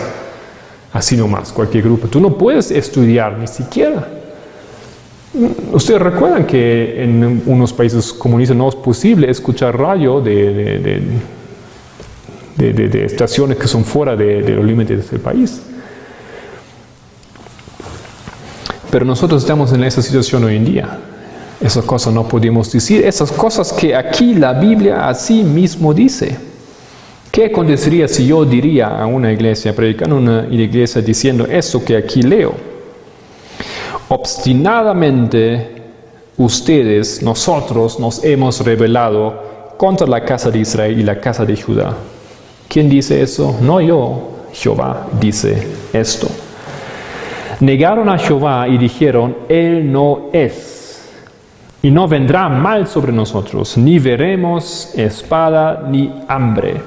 así nomás, cualquier grupo. Tú no puedes estudiar ni siquiera. Ustedes recuerdan que en unos países comunistas no es posible escuchar radio de estaciones que son fuera de los límites del país. Pero nosotros estamos en esa situación hoy en día. Esas cosas no podemos decir, esas cosas que aquí la Biblia así mismo dice. ¿Qué acontecería si yo diría a una iglesia, predicando en una iglesia diciendo eso que aquí leo? Obstinadamente ustedes, nosotros, nos hemos rebelado contra la casa de Israel y la casa de Judá. ¿Quién dice eso? No yo, Jehová dice esto. Negaron a Jehová y dijeron, Él no es, y no vendrá mal sobre nosotros, ni veremos espada ni hambre.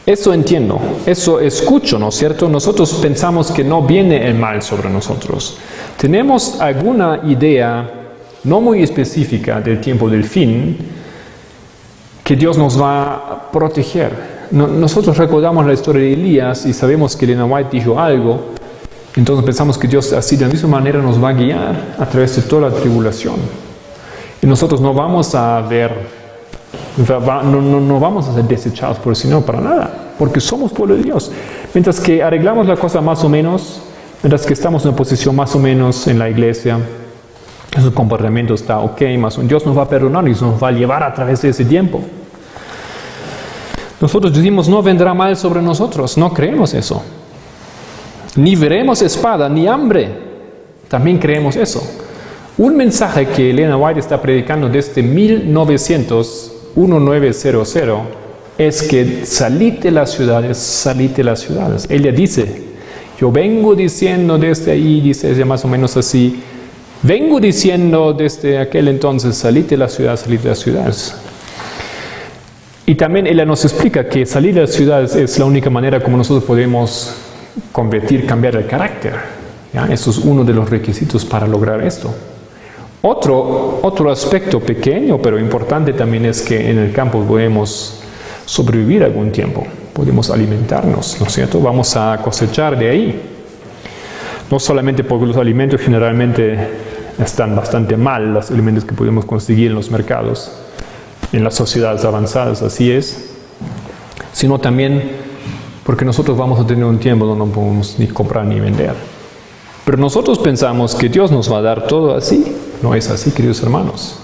Eso entiendo, eso escucho, ¿no es cierto? Nosotros pensamos que no viene el mal sobre nosotros. Tenemos alguna idea no muy específica del tiempo del fin, que Dios nos va a proteger. Nosotros recordamos la historia de Elías y sabemos que Elena White dijo algo, entonces pensamos que Dios así de la misma manera nos va a guiar a través de toda la tribulación. Y nosotros no vamos a ver, no vamos a ser desechados por el Señor para nada, porque somos pueblo de Dios. Mientras que arreglamos la cosa más o menos, mientras que estamos en una posición más o menos en la iglesia, su comportamiento está ok, más Dios nos va a perdonar y nos va a llevar a través de ese tiempo. Nosotros decimos, no vendrá mal sobre nosotros, no creemos eso. Ni veremos espada, ni hambre, también creemos eso. Un mensaje que Elena White está predicando desde 1900 es que salid de las ciudades, salid de las ciudades. Ella dice, yo vengo diciendo desde ahí, dice ella más o menos así, vengo diciendo desde aquel entonces, salid de las ciudades, salid de las ciudades. Y también ella nos explica que salir de las ciudades es la única manera como nosotros podemos cambiar el carácter. ¿Ya? Eso es uno de los requisitos para lograr esto. Otro aspecto pequeño pero importante también es que en el campo podemos sobrevivir algún tiempo, podemos alimentarnos, ¿no es cierto? Vamos a cosechar de ahí. No solamente porque los alimentos generalmente están bastante mal, los alimentos que podemos conseguir en los mercados, en las sociedades avanzadas, así es, sino también porque nosotros vamos a tener un tiempo donde no podemos ni comprar ni vender. Pero nosotros pensamos que Dios nos va a dar todo así. No es así, queridos hermanos.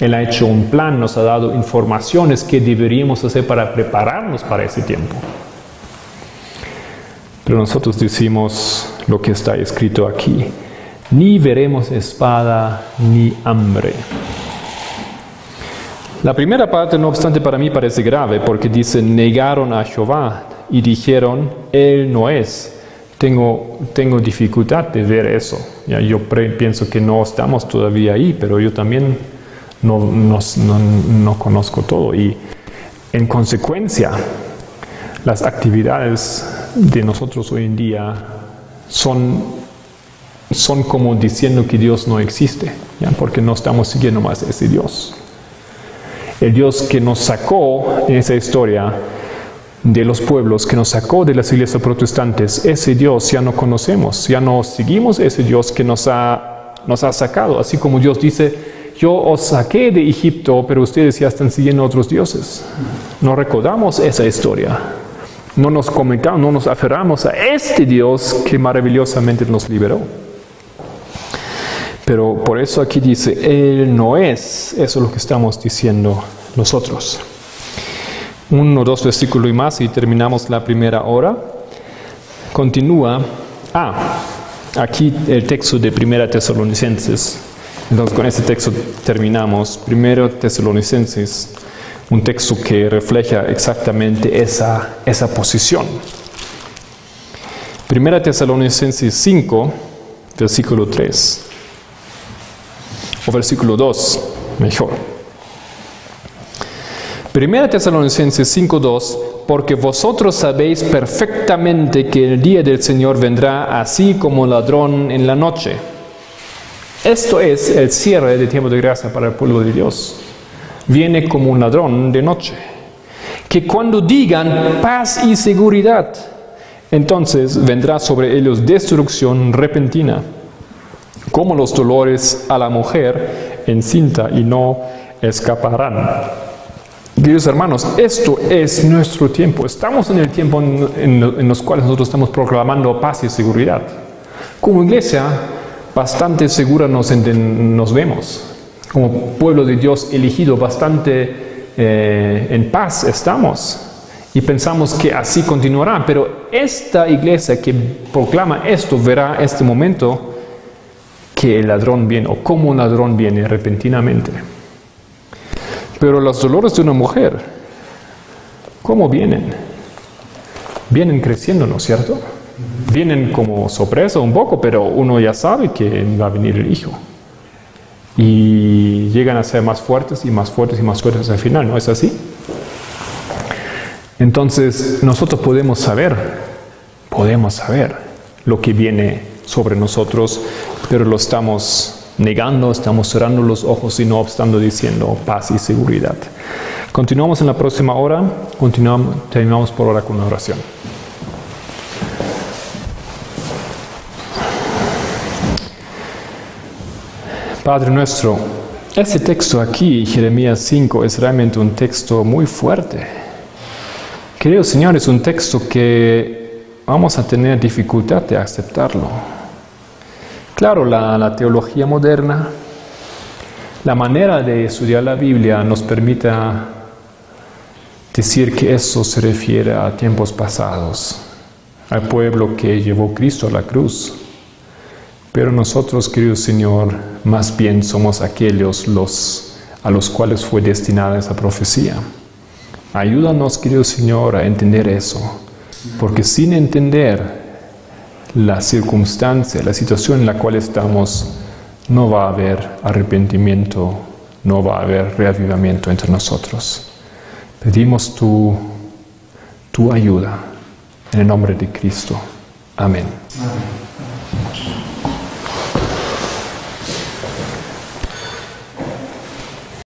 Él ha hecho un plan, nos ha dado informaciones que deberíamos hacer para prepararnos para ese tiempo. Pero nosotros decimos lo que está escrito aquí. Ni veremos espada ni hambre. La primera parte, no obstante, para mí parece grave porque dice, negaron a Jehová y dijeron, Él no es. Tengo dificultad de ver eso. Ya, yo pienso que no estamos todavía ahí, pero yo también no conozco todo. Y en consecuencia, las actividades de nosotros hoy en día son como diciendo que Dios no existe, ¿ya? Porque no estamos siguiendo más a ese Dios. El Dios que nos sacó en esa historia de los pueblos, que nos sacó de las iglesias protestantes, ese Dios ya no conocemos, ya no seguimos ese Dios que nos ha sacado, así como Dios dice, yo os saqué de Egipto, pero ustedes ya están siguiendo otros dioses. No recordamos esa historia, no nos comentamos, no nos aferramos a este Dios que maravillosamente nos liberó. Pero por eso aquí dice, Él no es, eso es lo que estamos diciendo nosotros. 1 o 2 versículos y más y terminamos la primera hora. Continúa. Aquí el texto de 1 Tesalonicenses. Entonces con este texto terminamos. 1 Tesalonicenses, un texto que refleja exactamente esa posición. 1 Tesalonicenses 5, versículo 3. O versículo 2, mejor. 1 Tesalonicenses 5:2, porque vosotros sabéis perfectamente que el día del Señor vendrá así como ladrón en la noche. Esto es el cierre de tiempo de gracia para el pueblo de Dios. Viene como un ladrón de noche. Que cuando digan paz y seguridad, entonces vendrá sobre ellos destrucción repentina, como los dolores a la mujer encinta, y no escaparán. Queridos hermanos, esto es nuestro tiempo. Estamos en el tiempo en los cuales nosotros estamos proclamando paz y seguridad. Como iglesia, bastante segura nos vemos. Como pueblo de Dios elegido, bastante en paz estamos. Y pensamos que así continuará. Pero esta iglesia que proclama esto verá este momento que el ladrón viene, o como un ladrón viene repentinamente. Pero los dolores de una mujer, ¿cómo vienen? Vienen creciendo, ¿no es cierto? Vienen como sorpresa un poco, pero uno ya sabe que va a venir el hijo. Y llegan a ser más fuertes y más fuertes y más fuertes al final, ¿no es así? Entonces, nosotros podemos saber lo que viene sobre nosotros, pero lo estamos negando, estamos cerrando los ojos y no obstante diciendo paz y seguridad. Continuamos en la próxima hora, terminamos por ahora con una oración. Padre nuestro, este texto aquí, Jeremías 5, es realmente un texto muy fuerte. Querido Señor, es un texto que vamos a tener dificultad de aceptarlo. Claro, la teología moderna, la manera de estudiar la Biblia nos permite decir que eso se refiere a tiempos pasados, al pueblo que llevó Cristo a la cruz. Pero nosotros, querido Señor, más bien somos aquellos a los cuales fue destinada esa profecía. Ayúdanos, querido Señor, a entender eso, porque sin entender la circunstancia, la situación en la cual estamos, no va a haber arrepentimiento, no va a haber reavivamiento entre nosotros. Pedimos tu ayuda en el nombre de Cristo. Amén. Amén.